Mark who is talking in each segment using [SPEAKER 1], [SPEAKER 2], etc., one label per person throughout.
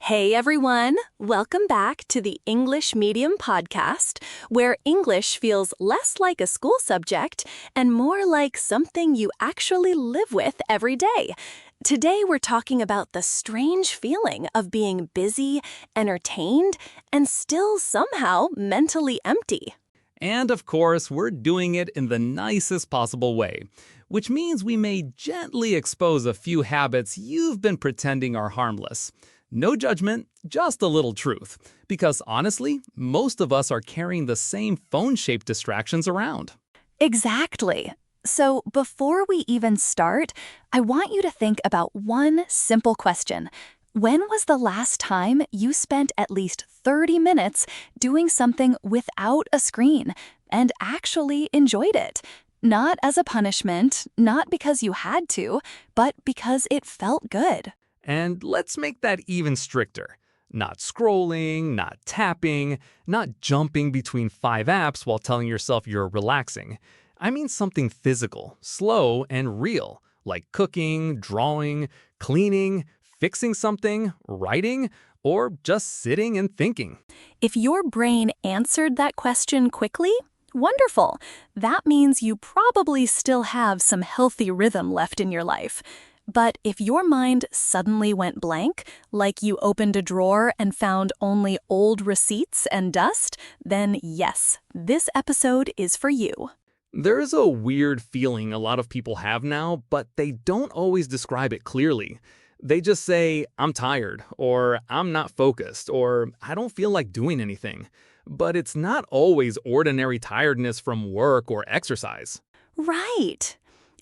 [SPEAKER 1] Hey everyone! Welcome back to the English Medium Podcast, where English feels less like a school subject and more like something you actually live with every day. Today we're talking about the strange feeling of being busy, entertained, and still somehow mentally empty.
[SPEAKER 2] And of course, we're doing it in the nicest possible way, which means we may gently expose a few habits you've been pretending are harmless. No judgment, just a little truth. Because honestly, most of us are carrying the same phone-shaped distractions around.
[SPEAKER 1] Exactly. So before we even start, I want you to think about one simple question. When was the last time you spent at least 30 minutes doing something without a screen and actually enjoyed it? Not as a punishment, not because you had to, but because it felt good.
[SPEAKER 2] And let's make that even stricter. Not scrolling, not tapping, not jumping between 5 apps while telling yourself you're relaxing. I mean something physical, slow, and real, like cooking, drawing, cleaning, fixing something, writing, or just sitting and thinking.
[SPEAKER 1] If your brain answered that question quickly, wonderful. That means you probably still have some healthy rhythm left in your life. But if your mind suddenly went blank, like you opened a drawer and found only old receipts and dust, then yes, this episode is for you.
[SPEAKER 2] There is a weird feeling a lot of people have now, but they don't always describe it clearly. They just say, I'm tired, or I'm not focused, or I don't feel like doing anything. But it's not always ordinary tiredness from work or exercise.
[SPEAKER 1] Right.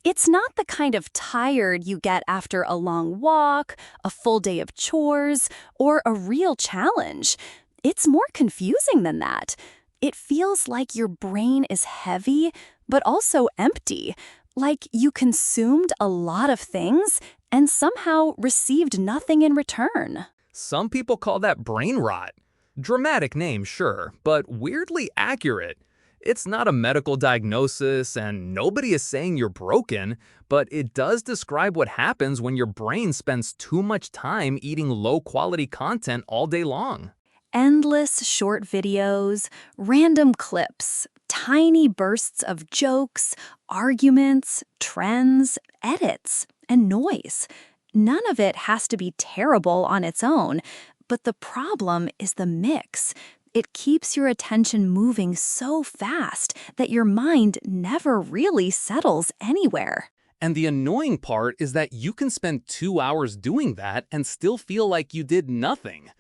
[SPEAKER 1] It's not the kind of tired you get after a long walk, a full day of chores, or a real challenge. It's more confusing than that. It feels like your brain is heavy, but also empty. Like you consumed a lot of things and somehow received nothing in return.
[SPEAKER 2] Some people call that brain rot. Dramatic name, sure, but weirdly accurate. It's not a medical diagnosis, and nobody is saying you're broken, but it does describe what happens when your brain spends too much time eating low-quality content all day long.
[SPEAKER 1] Endless short videos, random clips, tiny bursts of jokes, arguments, trends, edits, and noise. None of it has to be terrible on its own, but the problem is the mix. It keeps your attention moving so fast that your mind never really settles anywhere.
[SPEAKER 2] And the annoying part is that you can spend 2 hours doing that and still feel like you did nothing.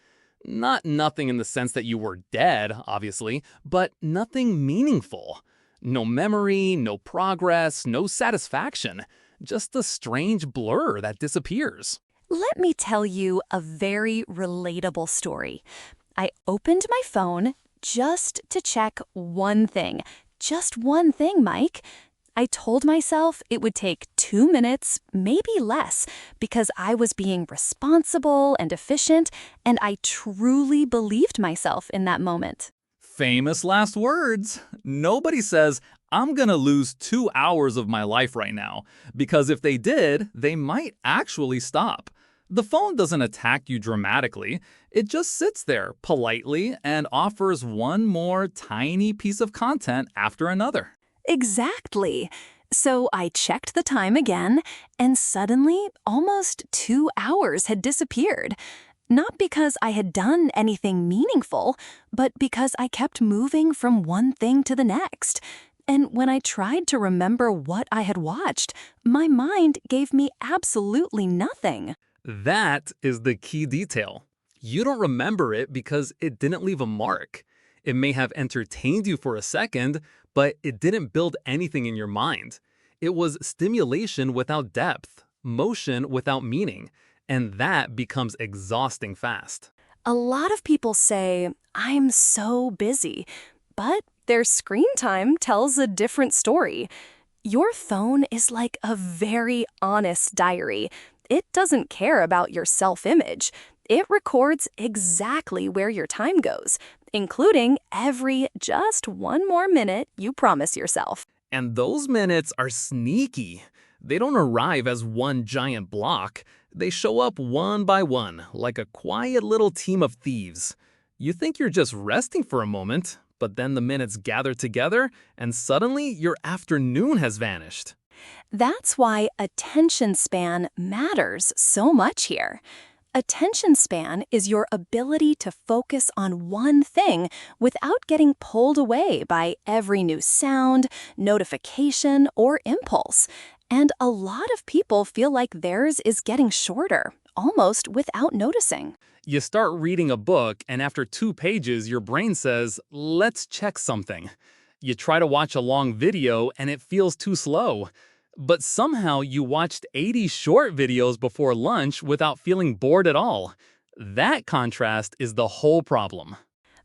[SPEAKER 2] Not nothing in the sense that you were dead, obviously, but nothing meaningful. No memory, no progress, no satisfaction. Just a strange blur that disappears.
[SPEAKER 1] Let me tell you a very relatable story. I opened my phone just to check one thing. Just one thing, Mike. I told myself it would take 2 minutes, maybe less, because I was being responsible and efficient, and I truly believed myself in that moment.
[SPEAKER 2] Famous last words. Nobody says, I'm gonna lose 2 hours of my life right now, because if they did, they might actually stop. The phone doesn't attack you dramatically. It just sits there politely and offers one more tiny piece of content after another.
[SPEAKER 1] Exactly. So I checked the time again, and suddenly almost 2 hours had disappeared. Not because I had done anything meaningful, but because I kept moving from one thing to the next. And when I tried to remember what I had watched, my mind gave me absolutely nothing.
[SPEAKER 2] That is the key detail. You don't remember it because it didn't leave a mark. It may have entertained you for a second, but it didn't build anything in your mind. It was stimulation without depth, motion without meaning, and that becomes exhausting fast.
[SPEAKER 1] A lot of people say, I'm so busy, but their screen time tells a different story. Your phone is like a very honest diary. It doesn't care about your self-image. It records exactly where your time goes, including every just one more minute you promise yourself.
[SPEAKER 2] And those minutes are sneaky. They don't arrive as one giant block. They show up one by one, like a quiet little team of thieves. You think you're just resting for a moment, but then the minutes gather together, and suddenly your afternoon has vanished.
[SPEAKER 1] That's why attention span matters so much here. Attention span is your ability to focus on one thing without getting pulled away by every new sound, notification, or impulse. And a lot of people feel like theirs is getting shorter, almost without noticing.
[SPEAKER 2] You start reading a book, and after 2 pages, your brain says, let's check something. You try to watch a long video, and it feels too slow. But somehow you watched 80 short videos before lunch without feeling bored at all. That contrast is the whole problem.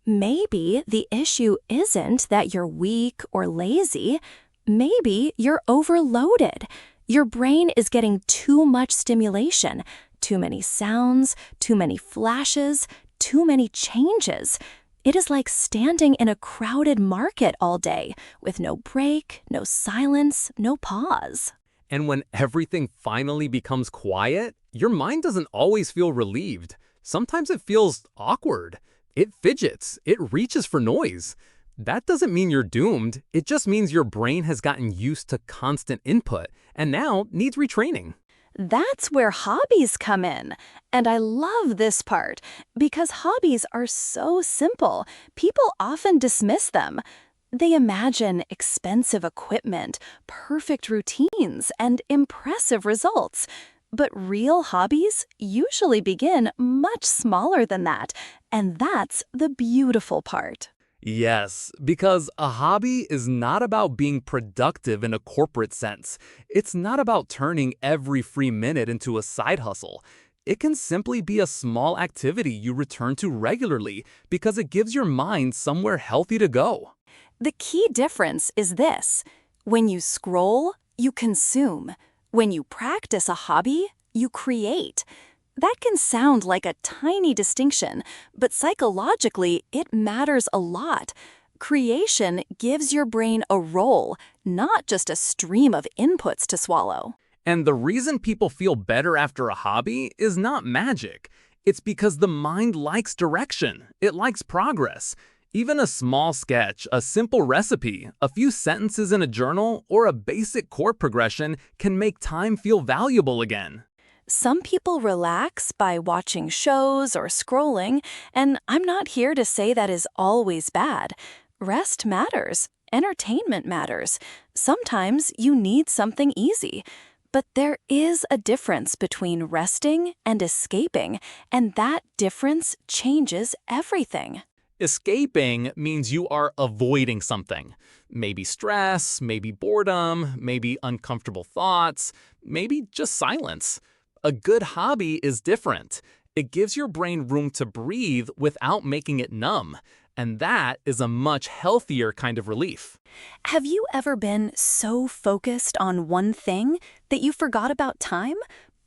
[SPEAKER 1] Maybe the issue isn't that you're weak or lazy. Maybe you're overloaded. Your brain is getting too much stimulation, too many sounds, too many flashes, too many changes. It is like standing in a crowded market all day, with no break, no silence, no pause.
[SPEAKER 2] And when everything finally becomes quiet, your mind doesn't always feel relieved. Sometimes it feels awkward. It fidgets. It reaches for noise. That doesn't mean you're doomed. It just means your brain has gotten used to constant input and now needs retraining.
[SPEAKER 1] That's where hobbies come in. And I love this part because hobbies are so simple. People often dismiss them. They imagine expensive equipment, perfect routines, and impressive results. But real hobbies usually begin much smaller than that. And that's the beautiful part.
[SPEAKER 2] Yes, because a hobby is not about being productive in a corporate sense. It's not about turning every free minute into a side hustle. It can simply be a small activity you return to regularly because it gives your mind somewhere healthy to go.
[SPEAKER 1] The key difference is this. When you scroll, you consume. When you practice a hobby, you create. That can sound like a tiny distinction, but psychologically, it matters a lot. Creation gives your brain a role, not just a stream of inputs to swallow.
[SPEAKER 2] And the reason people feel better after a hobby is not magic. It's because the mind likes direction. It likes progress. Even a small sketch, a simple recipe, a few sentences in a journal, or a basic chord progression can make time feel valuable again.
[SPEAKER 1] Some people relax by watching shows or scrolling, and I'm not here to say that is always bad. Rest matters. Entertainment matters. Sometimes you need something easy. But there is a difference between resting and escaping, and that difference changes everything.
[SPEAKER 2] Escaping means you are avoiding something. Maybe stress, maybe boredom, maybe uncomfortable thoughts, maybe just silence. A good hobby is different. It gives your brain room to breathe without making it numb. And that is a much healthier kind of relief.
[SPEAKER 1] Have you ever been so focused on one thing that you forgot about time?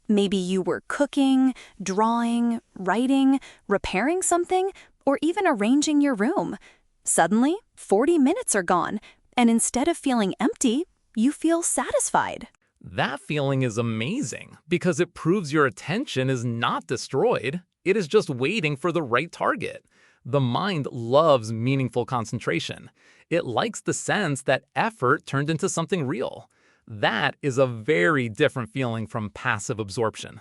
[SPEAKER 1] Maybe you were cooking, drawing, writing, repairing something, or even arranging your room. Suddenly, 40 minutes are gone, and instead of feeling empty, you feel satisfied.
[SPEAKER 2] That feeling is amazing because it proves your attention is not destroyed. It is just waiting for the right target. The mind loves meaningful concentration. It likes the sense that effort turned into something real. That is a very different feeling from passive absorption.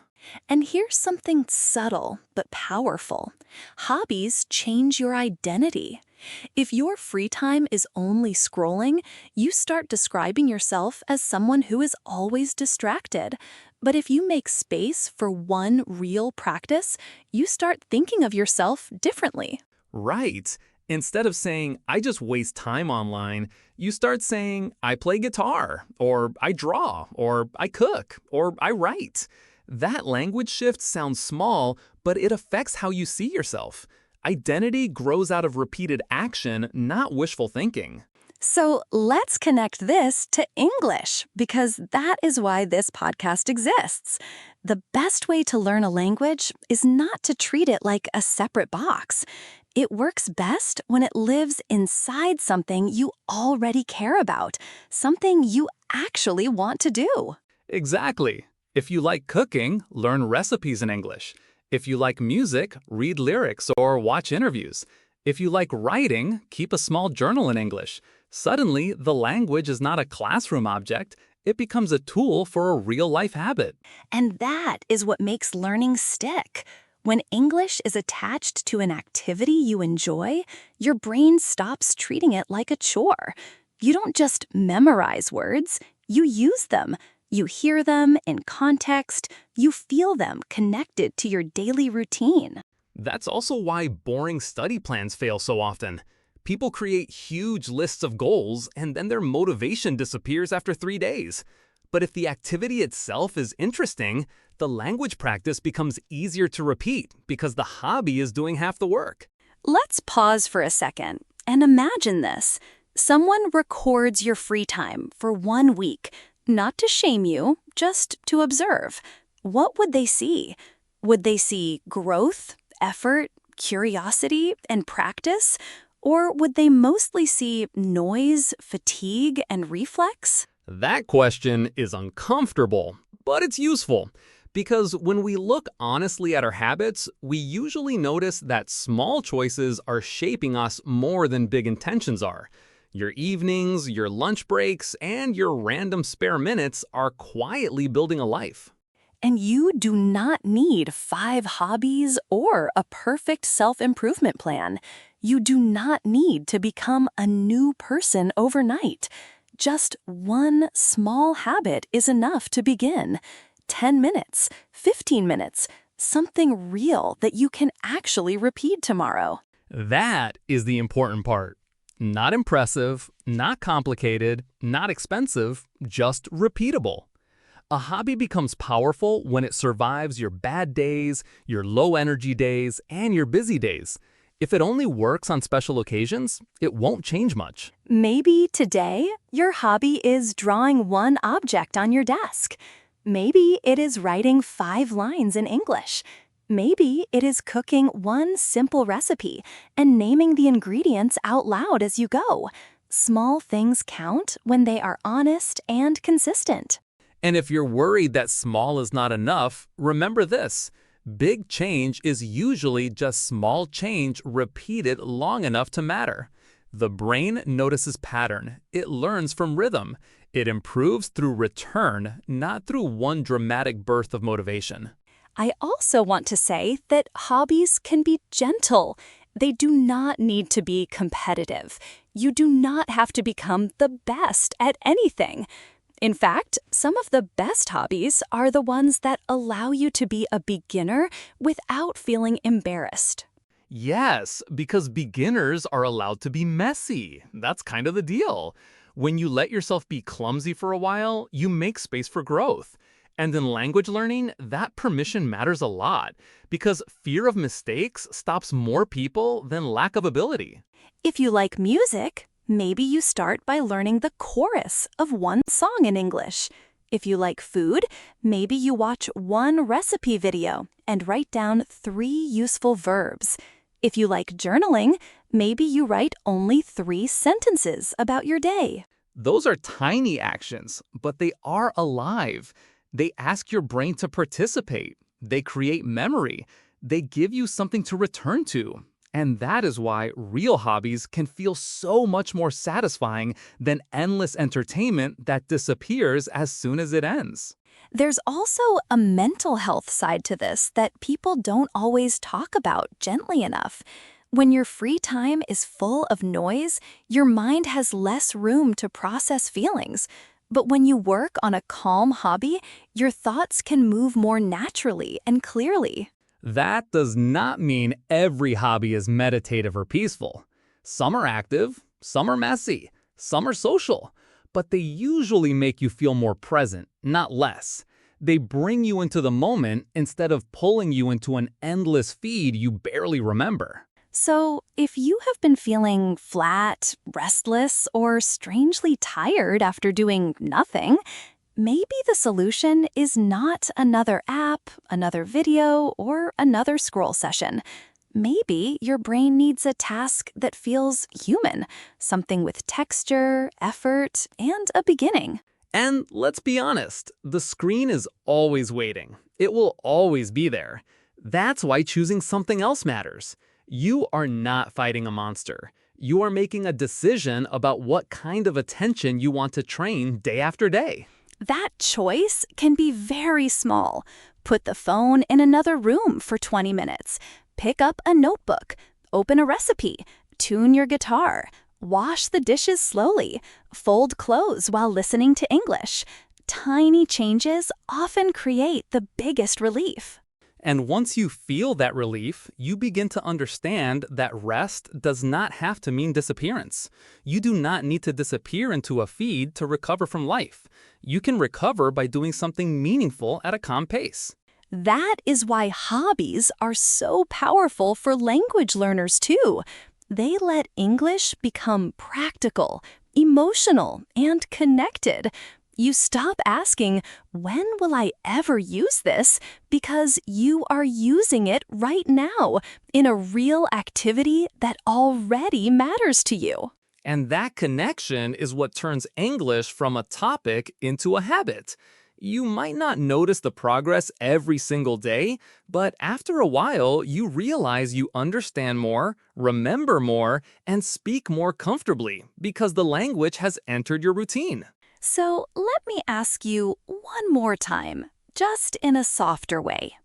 [SPEAKER 1] And here's something subtle but powerful. Hobbies change your identity. If your free time is only scrolling, you start describing yourself as someone who is always distracted. But if you make space for one real practice, you start thinking of yourself differently.
[SPEAKER 2] Right. Instead of saying, I just waste time online, you start saying, I play guitar, or I draw, or I cook, or I write. That language shift sounds small, but it affects how you see yourself. Identity grows out of repeated action, not wishful thinking.
[SPEAKER 1] So let's connect this to English, because that is why this podcast exists. The best way to learn a language is not to treat it like a separate box. It works best when it lives inside something you already care about, something you actually want to do.
[SPEAKER 2] Exactly. If you like cooking, learn recipes in English. If you like music, read lyrics or watch interviews. If you like writing, keep a small journal in English. Suddenly, the language is not a classroom object, it becomes a tool for a real-life habit.
[SPEAKER 1] And that is what makes learning stick. When English is attached to an activity you enjoy, your brain stops treating it like a chore. You don't just memorize words, you use them. You hear them in context, you feel them connected to your daily routine.
[SPEAKER 2] That's also why boring study plans fail so often. People create huge lists of goals and then their motivation disappears after 3 days. But if the activity itself is interesting, the language practice becomes easier to repeat because the hobby is doing half the work.
[SPEAKER 1] Let's pause for a second and imagine this. Someone records your free time for 1 week, not to shame you, just to observe. What would they see? Would they see growth, effort, curiosity, and practice? Or would they mostly see noise, fatigue, and reflex?
[SPEAKER 2] That question is uncomfortable, but it's useful. Because when we look honestly at our habits, we usually notice that small choices are shaping us more than big intentions are. Your evenings, your lunch breaks, and your random spare minutes are quietly building a life.
[SPEAKER 1] And you do not need 5 hobbies or a perfect self-improvement plan. You do not need to become a new person overnight. Just one small habit is enough to begin. 10 minutes, 15 minutes, something real that you can actually repeat tomorrow.
[SPEAKER 2] That is the important part. Not impressive, not complicated, not expensive, just repeatable. A hobby becomes powerful when it survives your bad days, your low-energy days, and your busy days. If it only works on special occasions, it won't change much.
[SPEAKER 1] Maybe today, your hobby is drawing one object on your desk. Maybe it is writing 5 lines in English. Maybe it is cooking one simple recipe and naming the ingredients out loud as you go. Small things count when they are honest and consistent.
[SPEAKER 2] And if you're worried that small is not enough, remember this. Big change is usually just small change repeated long enough to matter. The brain notices pattern. It learns from rhythm. It improves through return, not through one dramatic burst of motivation.
[SPEAKER 1] I also want to say that hobbies can be gentle. They do not need to be competitive. You do not have to become the best at anything. In fact, some of the best hobbies are the ones that allow you to be a beginner without feeling embarrassed.
[SPEAKER 2] Yes, because beginners are allowed to be messy. That's kind of the deal. When you let yourself be clumsy for a while, you make space for growth. And in language learning, that permission matters a lot because fear of mistakes stops more people than lack of ability.
[SPEAKER 1] If you like music, maybe you start by learning the chorus of one song in English. If you like food, maybe you watch one recipe video and write down 3 useful verbs. If you like journaling, maybe you write only 3 sentences about your day.
[SPEAKER 2] Those are tiny actions, but they are alive. They ask your brain to participate. They create memory. They give you something to return to. And that is why real hobbies can feel so much more satisfying than endless entertainment that disappears as soon as it ends.
[SPEAKER 1] There's also a mental health side to this that people don't always talk about gently enough. When your free time is full of noise, your mind has less room to process feelings. But when you work on a calm hobby, your thoughts can move more naturally and clearly.
[SPEAKER 2] That does not mean every hobby is meditative or peaceful. Some are active, some are messy, some are social, but they usually make you feel more present, not less. They bring you into the moment instead of pulling you into an endless feed you barely remember.
[SPEAKER 1] So, if you have been feeling flat, restless, or strangely tired after doing nothing, maybe the solution is not another app, another video, or another scroll session. Maybe your brain needs a task that feels human, something with texture, effort, and a beginning.
[SPEAKER 2] And let's be honest, the screen is always waiting. It will always be there. That's why choosing something else matters. You are not fighting a monster. You are making a decision about what kind of attention you want to train day after day.
[SPEAKER 1] That choice can be very small. Put the phone in another room for 20 minutes. Pick up a notebook. Open a recipe. Tune your guitar. Wash the dishes slowly. Fold clothes while listening to English. Tiny changes often create the biggest relief.
[SPEAKER 2] And once you feel that relief, you begin to understand that rest does not have to mean disappearance. You do not need to disappear into a feed to recover from life. You can recover by doing something meaningful at a calm pace.
[SPEAKER 1] That is why hobbies are so powerful for language learners too. They let English become practical, emotional, and connected. You stop asking, when will I ever use this? Because you are using it right now in a real activity that already matters to you.
[SPEAKER 2] And that connection is what turns English from a topic into a habit. You might not notice the progress every single day, but after a while, you realize you understand more, remember more, and speak more comfortably because the language has entered your routine.
[SPEAKER 1] So let me ask you one more time, just in a softer way.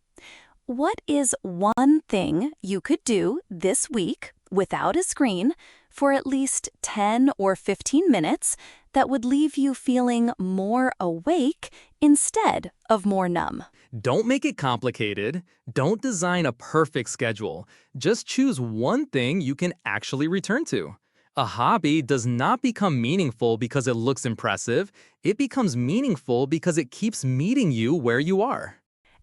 [SPEAKER 1] What is one thing you could do this week without a screen for at least 10 or 15 minutes that would leave you feeling more awake instead of more numb?
[SPEAKER 2] Don't make it complicated. Don't design a perfect schedule. Just choose one thing you can actually return to. A hobby does not become meaningful because it looks impressive. It becomes meaningful because it keeps meeting you where you are.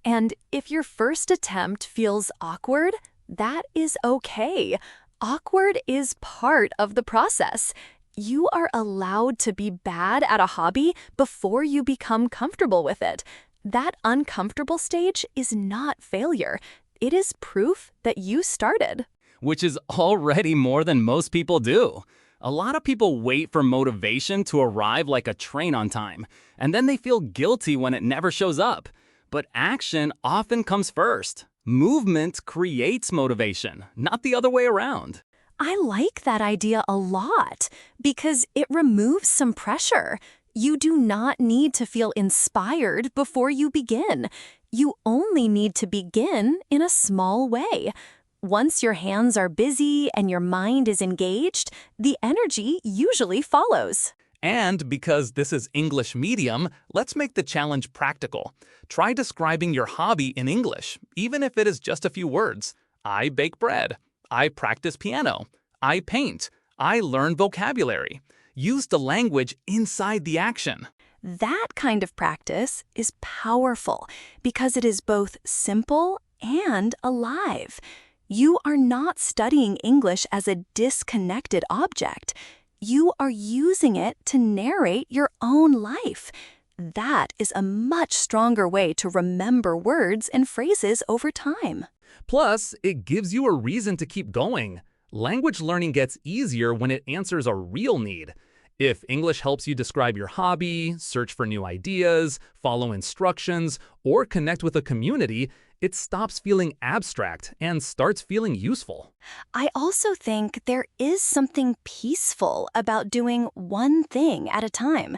[SPEAKER 1] And if your first attempt feels awkward, that is okay. Awkward is part of the process. You are allowed to be bad at a hobby before you become comfortable with it. That uncomfortable stage is not failure. It is proof that you started.
[SPEAKER 2] Which is already more than most people do. A lot of people wait for motivation to arrive like a train on time, and then they feel guilty when it never shows up. But action often comes first. Movement creates motivation, not the other way around.
[SPEAKER 1] I like that idea a lot because it removes some pressure. You do not need to feel inspired before you begin. You only need to begin in a small way. Once your hands are busy and your mind is engaged, the energy usually follows.
[SPEAKER 2] And because this is English medium, let's make the challenge practical. Try describing your hobby in English, even if it is just a few words. I bake bread. I practice piano. I paint. I learn vocabulary. Use the language inside the action.
[SPEAKER 1] That kind of practice is powerful because it is both simple and alive. You are not studying English as a disconnected object. You are using it to narrate your own life. That is a much stronger way to remember words and phrases over time.
[SPEAKER 2] Plus, it gives you a reason to keep going. Language learning gets easier when it answers a real need. If English helps you describe your hobby, search for new ideas, follow instructions, or connect with a community, it stops feeling abstract and starts feeling useful.
[SPEAKER 1] I also think there is something peaceful about doing one thing at a time.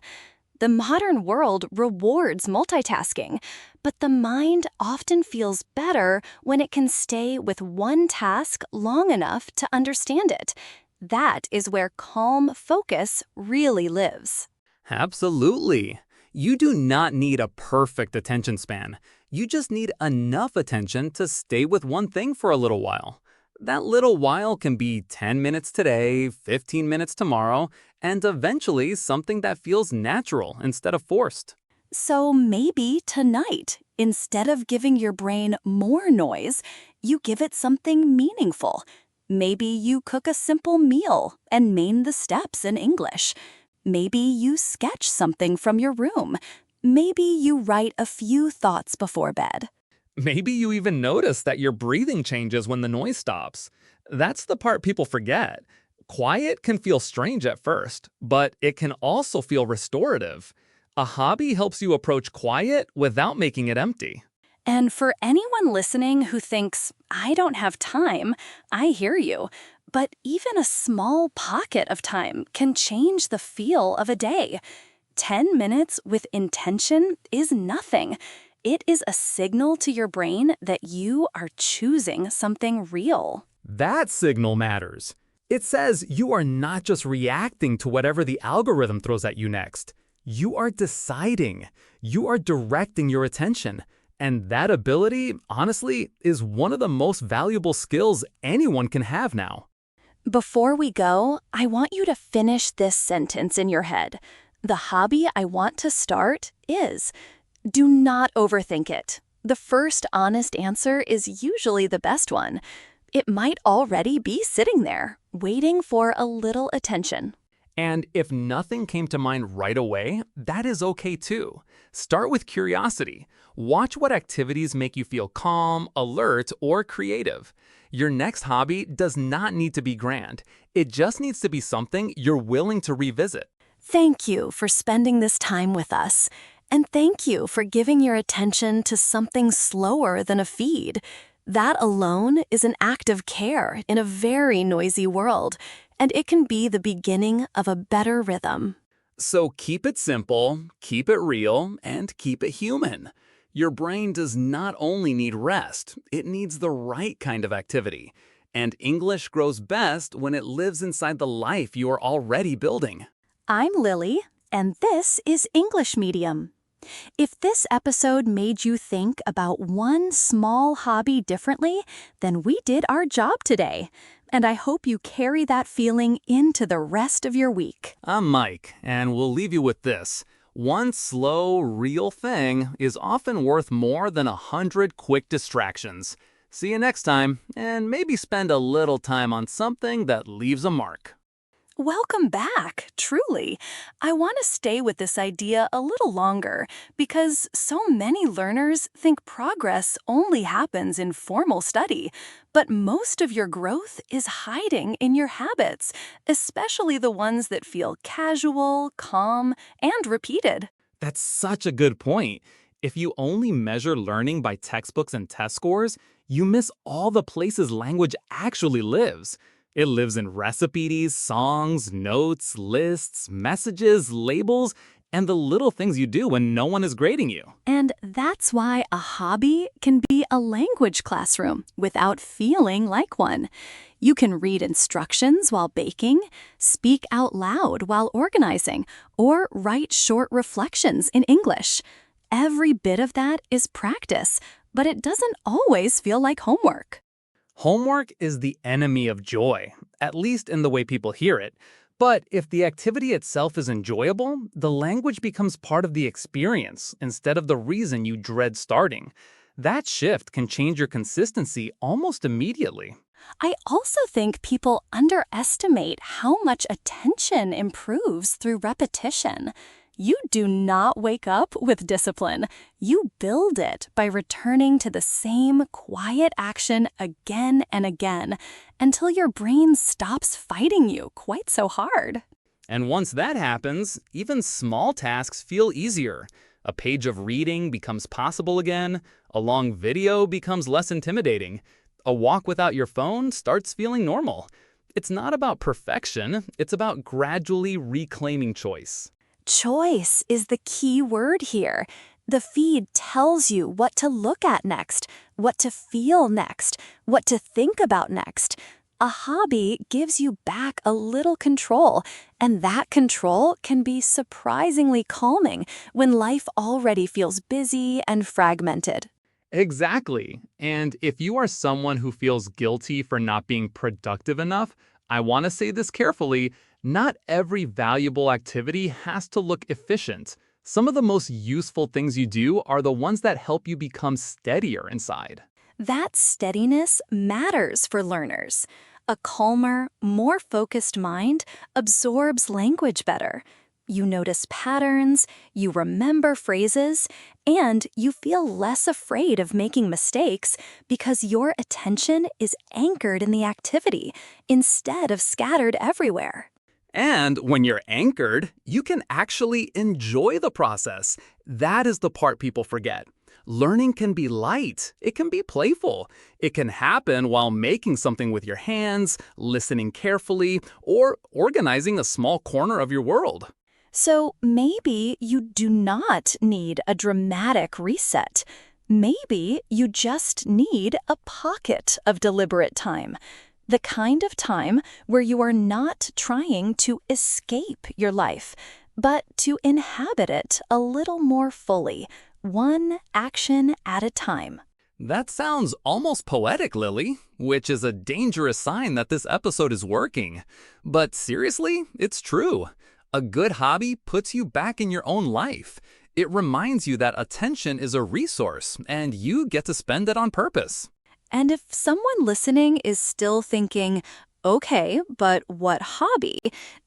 [SPEAKER 1] The modern world rewards multitasking, but the mind often feels better when it can stay with one task long enough to understand it. That is where calm focus really lives.
[SPEAKER 2] Absolutely. You do not need a perfect attention span. You just need enough attention to stay with one thing for a little while. That little while can be 10 minutes today, 15 minutes tomorrow, and eventually something that feels natural instead of forced.
[SPEAKER 1] So maybe tonight, instead of giving your brain more noise, you give it something meaningful. Maybe you cook a simple meal and name the steps in English. Maybe you sketch something from your room. Maybe you write a few thoughts before bed.
[SPEAKER 2] Maybe you even notice that your breathing changes when the noise stops. That's the part people forget. Quiet can feel strange at first, but it can also feel restorative. A hobby helps you approach quiet without making it empty.
[SPEAKER 1] And for anyone listening who thinks, I don't have time, I hear you. But even a small pocket of time can change the feel of a day. 10 minutes with intention is nothing. It is a signal to your brain that you are choosing something real.
[SPEAKER 2] That signal matters. It says you are not just reacting to whatever the algorithm throws at you next. You are deciding. You are directing your attention. And that ability, honestly, is one of the most valuable skills anyone can have now.
[SPEAKER 1] Before we go, I want you to finish this sentence in your head. The hobby I want to start is. Do not overthink it. The first honest answer is usually the best one. It might already be sitting there, waiting for a little attention.
[SPEAKER 2] And if nothing came to mind right away, that is okay too. Start with curiosity. Watch what activities make you feel calm, alert, or creative. Your next hobby does not need to be grand. It just needs to be something you're willing to revisit.
[SPEAKER 1] Thank you for spending this time with us. And thank you for giving your attention to something slower than a feed. That alone is an act of care in a very noisy world, and it can be the beginning of a better rhythm.
[SPEAKER 2] So keep it simple, keep it real, and keep it human. Your brain does not only need rest, it needs the right kind of activity. And English grows best when it lives inside the life you are already building.
[SPEAKER 1] I'm Lily, and this is English Medium. If this episode made you think about one small hobby differently, then we did our job today. And I hope you carry that feeling into the rest of your week.
[SPEAKER 2] I'm Mike, and we'll leave you with this. One slow, real thing is often worth more than 100 quick distractions. See you next time, and maybe spend a little time on something that leaves a mark.
[SPEAKER 1] Welcome back, truly. I want to stay with this idea a little longer because so many learners think progress only happens in formal study, but most of your growth is hiding in your habits, especially the ones that feel casual, calm, and repeated.
[SPEAKER 2] That's such a good point. If you only measure learning by textbooks and test scores, you miss all the places language actually lives. It lives in recipes, songs, notes, lists, messages, labels, and the little things you do when no one is grading you.
[SPEAKER 1] And that's why a hobby can be a language classroom without feeling like one. You can read instructions while baking, speak out loud while organizing, or write short reflections in English. Every bit of that is practice, but it doesn't always feel like homework.
[SPEAKER 2] Homework is the enemy of joy, at least in the way people hear it. But if the activity itself is enjoyable, the language becomes part of the experience instead of the reason you dread starting. That shift can change your consistency almost immediately.
[SPEAKER 1] I also think people underestimate how much attention improves through repetition. You do not wake up with discipline. You build it by returning to the same quiet action again and again until your brain stops fighting you quite so hard.
[SPEAKER 2] And once that happens, even small tasks feel easier. A page of reading becomes possible again. A long video becomes less intimidating. A walk without your phone starts feeling normal. It's not about perfection. It's about gradually reclaiming choice.
[SPEAKER 1] Choice is the key word here. The feed tells you what to look at next, what to feel next, what to think about next. A hobby gives you back a little control, and that control can be surprisingly calming when life already feels busy and fragmented.
[SPEAKER 2] Exactly. And if you are someone who feels guilty for not being productive enough, I want to say this carefully. Not every valuable activity has to look efficient. Some of the most useful things you do are the ones that help you become steadier inside.
[SPEAKER 1] That steadiness matters for learners. A calmer, more focused mind absorbs language better. You notice patterns, you remember phrases, and you feel less afraid of making mistakes because your attention is anchored in the activity instead of scattered everywhere.
[SPEAKER 3] And when you're anchored, you can actually enjoy the process. That is the part people forget. Learning can be light. It can be playful. It can happen while making something with your hands, listening carefully, or organizing a small corner of your world.
[SPEAKER 1] So maybe you do not need a dramatic reset. Maybe you just need a pocket of deliberate time. The kind of time where you are not trying to escape your life, but to inhabit it a little more fully, one action at a time.
[SPEAKER 3] That sounds almost poetic, Lily, which is a dangerous sign that this episode is working. But seriously, it's true. A good hobby puts you back in your own life. It reminds you that attention is a resource, and you get to spend it on purpose.
[SPEAKER 1] And if someone listening is still thinking, okay, but what hobby?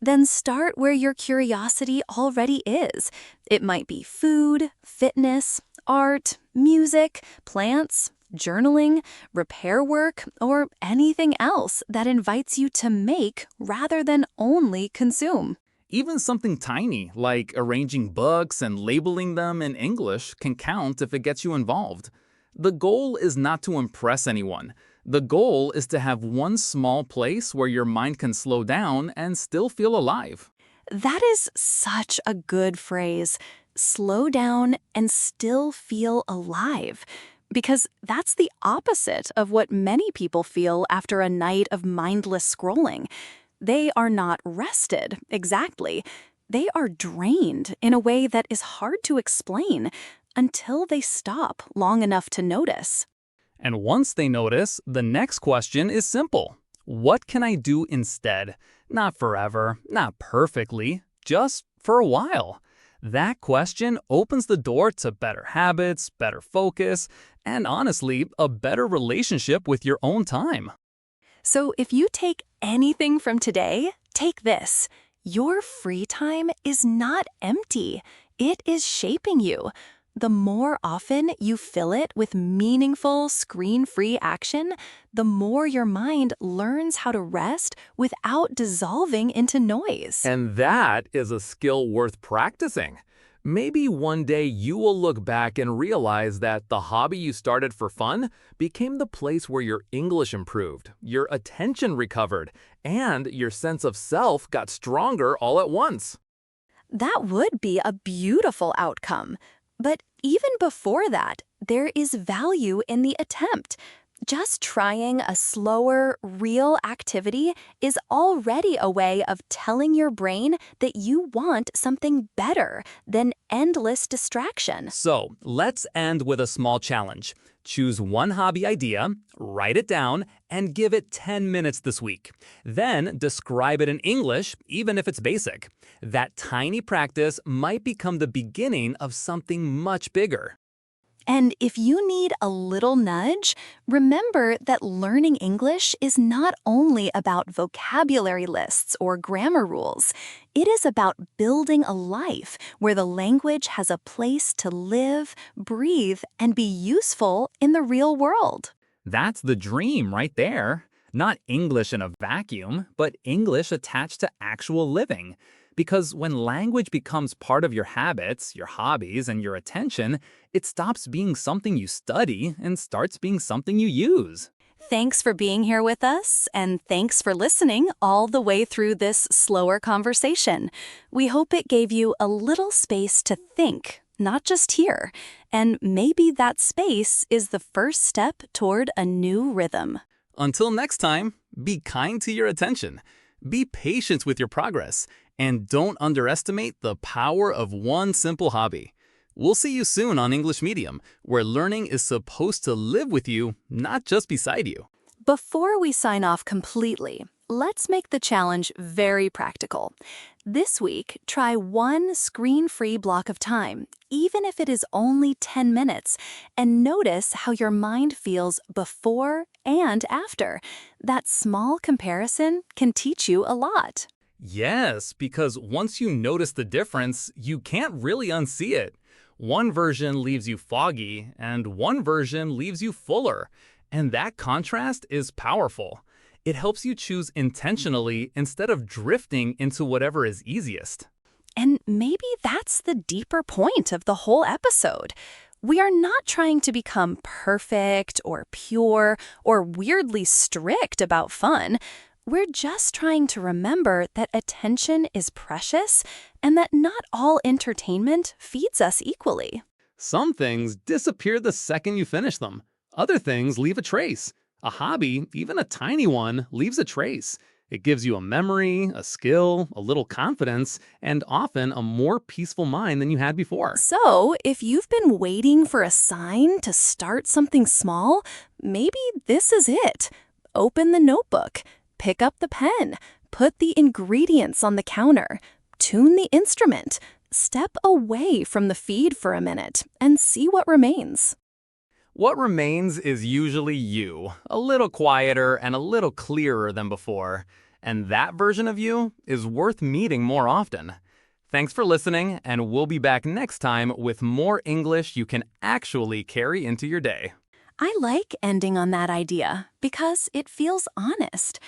[SPEAKER 1] Then start where your curiosity already is. It might be food, fitness, art, music, plants, journaling, repair work, or anything else that invites you to make rather than only consume.
[SPEAKER 3] Even something tiny, like arranging books and labeling them in English, can count if it gets you involved. The goal is not to impress anyone. The goal is to have one small place where your mind can slow down and still feel alive.
[SPEAKER 1] That is such a good phrase. Slow down and still feel alive. Because that's the opposite of what many people feel after a night of mindless scrolling. They are not rested, exactly. They are drained in a way that is hard to explain until they stop long enough to notice.
[SPEAKER 3] And once they notice, the next question is simple. What can I do instead? Not forever, not perfectly, just for a while. That question opens the door to better habits, better focus, and honestly, a better relationship with your own time.
[SPEAKER 1] So if you take anything from today, take this. Your free time is not empty. It is shaping you. The more often you fill it with meaningful, screen-free action, the more your mind learns how to rest without dissolving into noise.
[SPEAKER 3] And that is a skill worth practicing. Maybe one day you will look back and realize that the hobby you started for fun became the place where your English improved, your attention recovered, and your sense of self got stronger all at once.
[SPEAKER 1] That would be a beautiful outcome. But even before that, there is value in the attempt. Just trying a slower, real activity is already a way of telling your brain that you want something better than endless distraction.
[SPEAKER 3] So, let's end with a small challenge. Choose one hobby idea, write it down, and give it 10 minutes this week. Then describe it in English, even if it's basic. That tiny practice might become the beginning of something much bigger.
[SPEAKER 1] And if you need a little nudge, remember that learning English is not only about vocabulary lists or grammar rules. It is about building a life where the language has a place to live, breathe, and be useful in the real world.
[SPEAKER 3] That's the dream right there. Not English in a vacuum, but English attached to actual living. Because when language becomes part of your habits, your hobbies, and your attention, it stops being something you study and starts being something you use.
[SPEAKER 1] Thanks for being here with us, and thanks for listening all the way through this slower conversation. We hope it gave you a little space to think, not just hear. And maybe that space is the first step toward a new rhythm.
[SPEAKER 3] Until next time, be kind to your attention. Be patient with your progress. And don't underestimate the power of one simple hobby. We'll see you soon on English Medium, where learning is supposed to live with you, not just beside you.
[SPEAKER 1] Before we sign off completely, let's make the challenge very practical. This week, try one screen-free block of time, even if it is only 10 minutes, and notice how your mind feels before and after. That small comparison can teach you a lot.
[SPEAKER 3] Yes, because once you notice the difference, you can't really unsee it. One version leaves you foggy, and one version leaves you fuller. And that contrast is powerful. It helps you choose intentionally instead of drifting into whatever is easiest.
[SPEAKER 1] And maybe that's the deeper point of the whole episode. We are not trying to become perfect or pure or weirdly strict about fun. We're just trying to remember that attention is precious and that not all entertainment feeds us equally.
[SPEAKER 2] Some things disappear the second you finish them. Other things leave a trace. A hobby, even a tiny one, leaves a trace. It gives you a memory, a skill, a little confidence, and often a more peaceful mind than you had before.
[SPEAKER 1] So, if you've been waiting for a sign to start something small, maybe this is it. Open the notebook, pick up the pen, put the ingredients on the counter, tune the instrument, step away from the feed for a minute, and see what remains.
[SPEAKER 3] What remains is usually you, a little quieter and a little clearer than before. And that version of you is worth meeting more often. Thanks for listening, and we'll be back next time with more English you can actually carry into your day.
[SPEAKER 1] I like ending on that idea because it feels honest.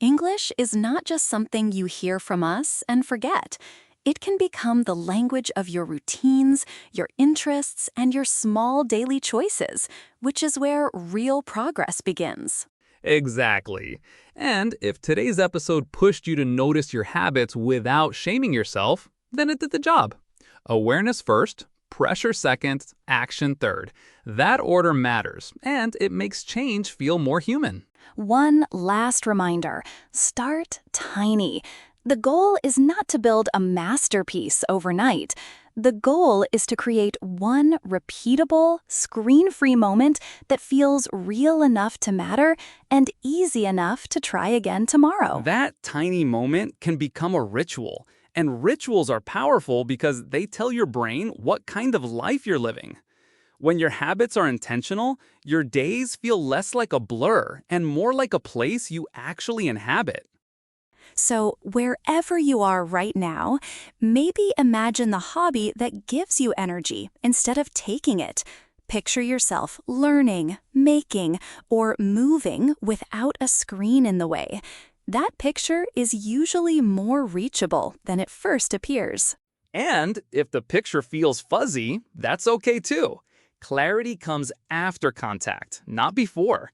[SPEAKER 1] English is not just something you hear from us and forget. It can become the language of your routines, your interests, and your small daily choices, which is where real progress begins.
[SPEAKER 3] Exactly. And if today's episode pushed you to notice your habits without shaming yourself, then it did the job. Awareness first, pressure second, action third. That order matters, and it makes change feel more human.
[SPEAKER 1] One last reminder, start tiny. The goal is not to build a masterpiece overnight. The goal is to create one repeatable, screen-free moment that feels real enough to matter and easy enough to try again tomorrow.
[SPEAKER 3] That tiny moment can become a ritual, and rituals are powerful because they tell your brain what kind of life you're living. When your habits are intentional, your days feel less like a blur and more like a place you actually inhabit.
[SPEAKER 1] So wherever you are right now, maybe imagine the hobby that gives you energy instead of taking it. Picture yourself learning, making, or moving without a screen in the way. That picture is usually more reachable than it first appears.
[SPEAKER 3] And if the picture feels fuzzy, that's okay too. Clarity comes after contact, not before.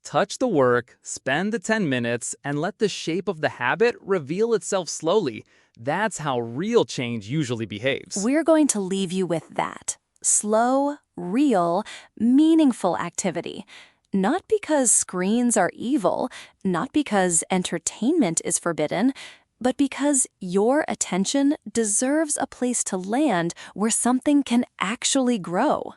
[SPEAKER 3] Touch the work, spend the 10 minutes, and let the shape of the habit reveal itself slowly. That's how real change usually behaves.
[SPEAKER 1] We're going to leave you with that. Slow, real, meaningful activity. Not because screens are evil, not because entertainment is forbidden, but because your attention deserves a place to land where something can actually grow.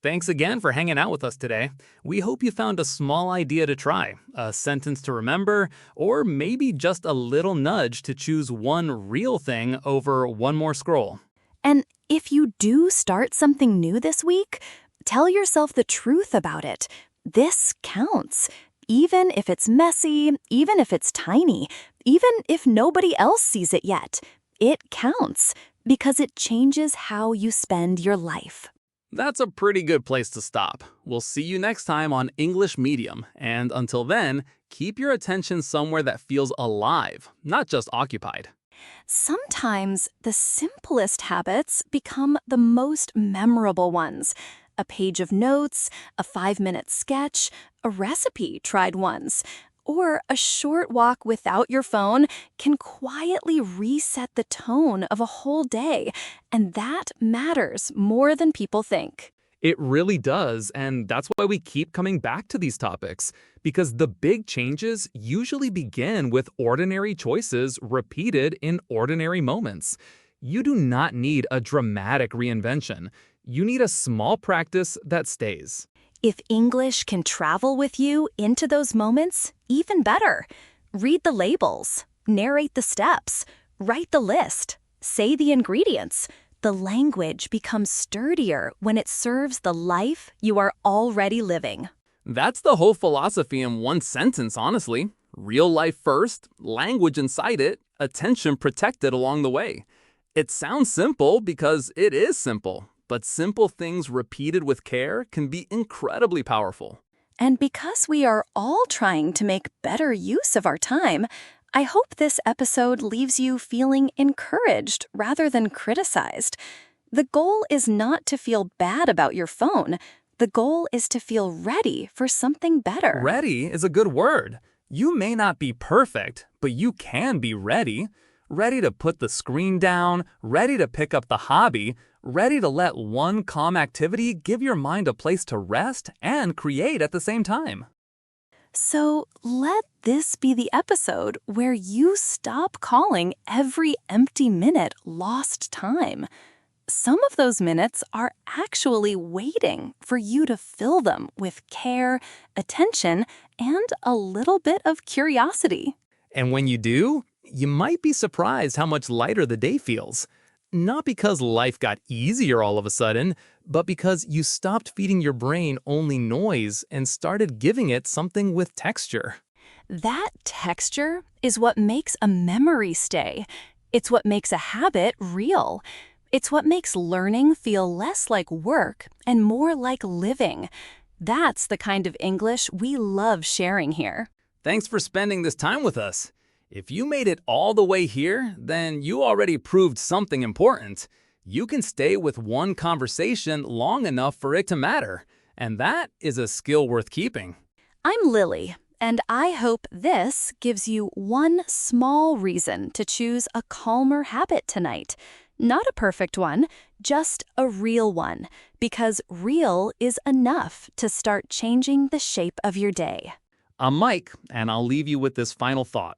[SPEAKER 3] Thanks again for hanging out with us today. We hope you found a small idea to try, a sentence to remember, or maybe just a little nudge to choose one real thing over one more scroll.
[SPEAKER 1] And if you do start something new this week, tell yourself the truth about it. This counts. Even if it's messy, even if it's tiny, even if nobody else sees it yet, it counts because it changes how you spend your life.
[SPEAKER 3] That's a pretty good place to stop. We'll see you next time on English Medium, and until then, keep your attention somewhere that feels alive, not just occupied.
[SPEAKER 1] Sometimes the simplest habits become the most memorable ones. A page of notes, a 5-minute sketch, a recipe tried once, or a short walk without your phone can quietly reset the tone of a whole day, and that matters more than people think.
[SPEAKER 3] It really does, and that's why we keep coming back to these topics, because the big changes usually begin with ordinary choices repeated in ordinary moments. You do not need a dramatic reinvention. You need a small practice that stays.
[SPEAKER 1] If English can travel with you into those moments, even better. Read the labels, narrate the steps, write the list, say the ingredients. The language becomes sturdier when it serves the life you are already living.
[SPEAKER 3] That's the whole philosophy in one sentence, honestly. Real life first, language inside it, attention protected along the way. It sounds simple because it is simple, but simple things repeated with care can be incredibly powerful.
[SPEAKER 1] And because we are all trying to make better use of our time, I hope this episode leaves you feeling encouraged rather than criticized. The goal is not to feel bad about your phone. The goal is to feel ready for something better.
[SPEAKER 3] Ready is a good word. You may not be perfect, but you can be ready. Ready to put the screen down, ready to pick up the hobby, ready to let one calm activity give your mind a place to rest and create at the same time.
[SPEAKER 1] So let this be the episode where you stop calling every empty minute lost time. Some of those minutes are actually waiting for you to fill them with care, attention, and a little bit of curiosity.
[SPEAKER 2] And when you do, you might be surprised how much lighter the day feels. Not because life got easier all of a sudden, but because you stopped feeding your brain only noise and started giving it something with texture.
[SPEAKER 1] That texture is what makes a memory stay. It's what makes a habit real. It's what makes learning feel less like work and more like living. That's the kind of English we love sharing here.
[SPEAKER 3] Thanks for spending this time with us. If you made it all the way here, then you already proved something important. You can stay with one conversation long enough for it to matter, and that is a skill worth keeping.
[SPEAKER 1] I'm Lily, and I hope this gives you one small reason to choose a calmer habit tonight. Not a perfect one, just a real one, because real is enough to start changing the shape of your day.
[SPEAKER 3] I'm Mike, and I'll leave you with this final thought.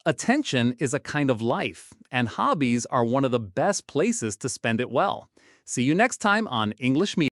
[SPEAKER 3] Attention is a kind of life, and hobbies are one of the best places to spend it well. See you next time on English Media.